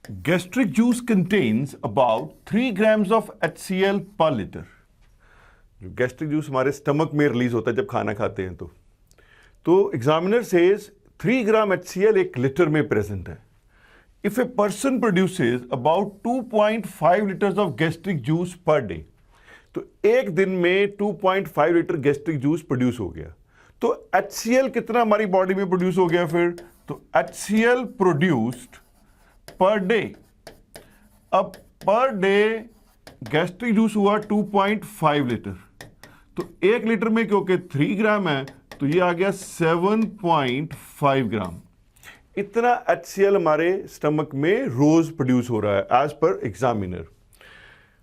Gastric juice contains about 3 grams of HCl per liter. जो gastric juice हमारे stomach में release होता है जब खाना खाते हैं तो एग्जामिनर सेज 3 ग्राम HCl 1 लीटर में प्रेजेंट है. If a person produces about 2.5 litres of gastric juice per day, तो एक दिन में 2.5 लीटर गैस्ट्रिक जूस प्रोड्यूस हो गया. तो HCl कितना हमारी बॉडी में प्रोड्यूस हो गया फिर? तो HCl प्रोड्यूस्ड पर डे. अब पर डे गैस्ट्रिक जूस हुआ 2.5 लीटर, तो 1 लीटर में क्योंकि 3 ग्राम है तो ये आ गया 7.5 ग्राम. इतना HCl हमारे स्टमक में रोज प्रोड्यूस हो रहा है as per examiner.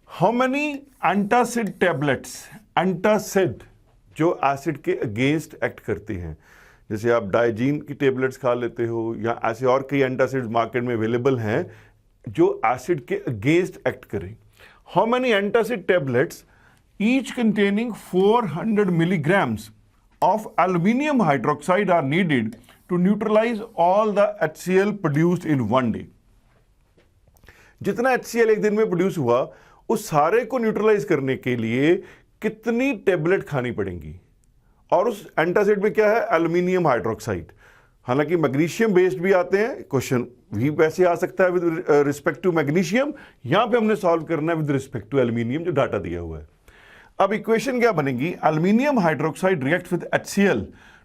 How many antacid tablets, antacid जो एसिड के अगेंस्ट एक्ट करते हैं, जैसे आप डाइजीन की टेबलेट्स खा लेते हो या ऐसे और कई एंटासिड मार्केट में अवेलेबल हैं जो एसिड के अगेंस्ट एक्ट करें. How many antacid tablets each containing 400 milligrams of aluminium hydroxide are needed to neutralize all the HCl produced in one day. जितना HCl एक दिन में प्रोड्यूस हुआ उस सारे को न्यूट्रलाइज करने के लिए कितनी टेबलेट खानी पड़ेंगी? और उस एंटासिड में क्या है? Aluminium hydroxide. हालांकि मैग्नीशियम बेस्ड भी आते हैं, क्वेश्चन भी वैसे आ सकता है विद रिस्पेक्ट टू मैग्नीशियम. यहां पे हमने सॉल्व करना है विद रिस्पेक्ट टू एल्यूमिनियम जो डाटा दिया हुआ है. अब इक्वेशन क्या बनेगी? Aluminium hydroxide react with HCl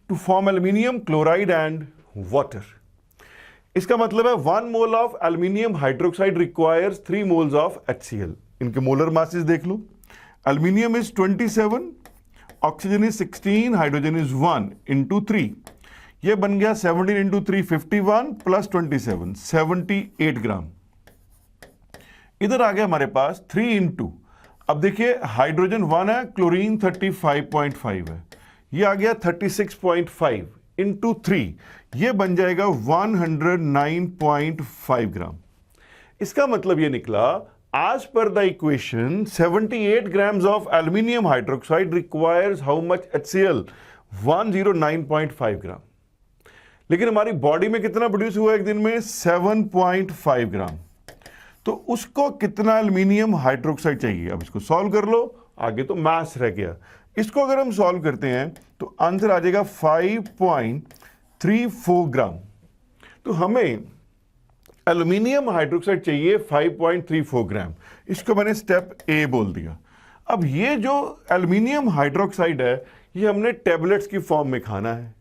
to form aluminium chloride and water. इसका मतलब है 1 mole of aluminium hydroxide requires 3 moles of HCl. इनके मोलर मासेस देख लो. Aluminium is 27, oxygen is 16, hydrogen is 1 into 3. ये बन गया 17 इंटू 3 51 प्लस 27 78 ग्राम. इधर आ गया हमारे पास 3 इंटू, अब देखिए हाइड्रोजन 1 है, क्लोरीन 35.5 है, ये आ गया 36.5 इंटू 3, ये बन जाएगा 109.5 ग्राम. इसका मतलब ये निकला as per the equation 78 grams of aluminium hydroxide requires how much HCl? 109.5 ग्राम. लेकिन हमारी बॉडी में कितना प्रोड्यूस हुआ एक दिन में? 7.5 ग्राम. तो उसको कितना एल्यूमिनियम हाइड्रोक्साइड चाहिए? अब इसको सॉल्व कर लो, आगे तो मास रह गया. इसको अगर हम सॉल्व करते हैं तो आंसर आ जाएगा 5.34 ग्राम. तो हमें एल्यूमिनियम हाइड्रोक्साइड चाहिए 5.34 ग्राम. इसको मैंने स्टेप ए बोल दिया. अब ये जो एल्यूमिनियम हाइड्रोक्साइड है ये हमने टेबलेट्स की फॉर्म में खाना है.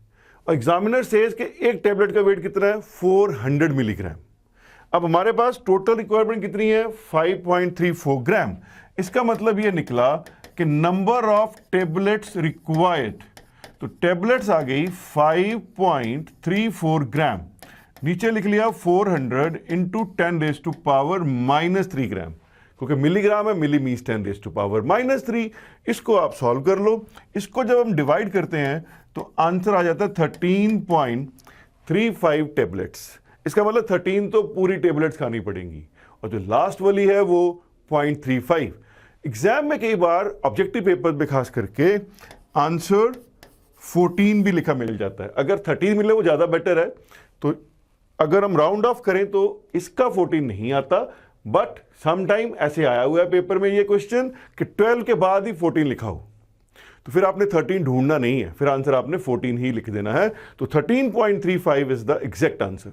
और एग्जामिनर सेज कि एक टेबलेट का वेट कितना है? 400 मिलीग्राम. अब हमारे पास टोटल रिक्वायरमेंट कितनी है? 5.34 ग्राम. इसका मतलब ये निकला कि नंबर ऑफ टेबलेट्स रिक्वायर्ड, तो टेबलेट्स आ गई 5.34 ग्राम. नीचे लिख लिया 400 इंटू 10⁻³ ग्राम, क्योंकि मिलीग्राम है, मिली मीन्स 10⁻³ इसको आप सॉल्व कर लो. इसको जब हम डिवाइड करते हैं तो आंसर आ जाता है 13.35 टेबलेट्स. इसका मतलब 13 तो पूरी टेबलेट्स खानी पड़ेंगी और जो लास्ट वाली है वो 0.35. एग्जाम में कई बार ऑब्जेक्टिव पेपर में खास करके आंसर 14 भी लिखा मिल जाता है. अगर 13 मिले वो ज़्यादा बेटर है. तो अगर हम राउंड ऑफ करें तो इसका 14 नहीं आता, बट समटाइम ऐसे आया हुआ है पेपर में ये क्वेश्चन कि 12 के बाद ही 14 लिखा हो, तो फिर आपने 13 ढूंढना नहीं है, फिर आंसर आपने 14 ही लिख देना है. तो 13.35 इज द एग्जैक्ट आंसर.